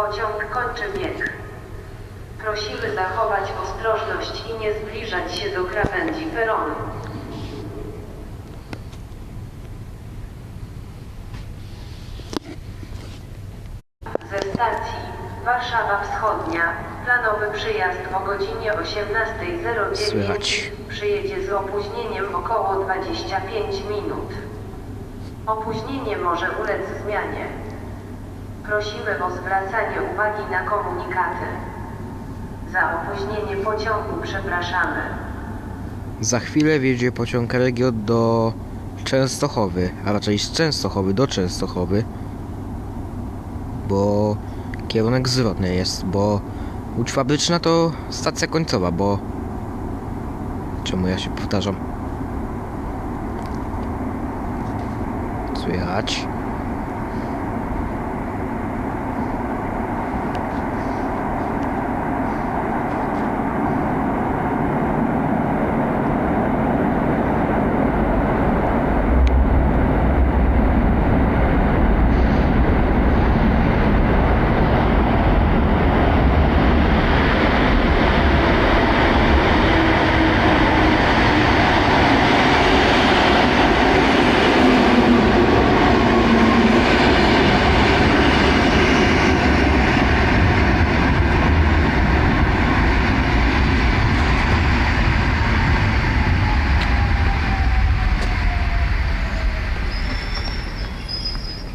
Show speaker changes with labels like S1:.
S1: Pociąg kończy bieg. Prosimy zachować ostrożność i nie zbliżać się do krawędzi peronu. Ze stacji Warszawa Wschodnia planowy przyjazd o godzinie 18:09
S2: Słychać.
S1: przyjedzie z opóźnieniem około 25 minut. Opóźnienie może ulec zmianie. Prosimy o zwracanie uwagi na komunikaty. Za opóźnienie pociągu przepraszamy.
S2: Za chwilę wjedzie pociąg Regio do Częstochowy, a raczej z Częstochowy do Częstochowy, bo kierunek zwrotny jest, bo Łódź Fabryczna to stacja końcowa, bo... Czemu ja się powtarzam? Słychać?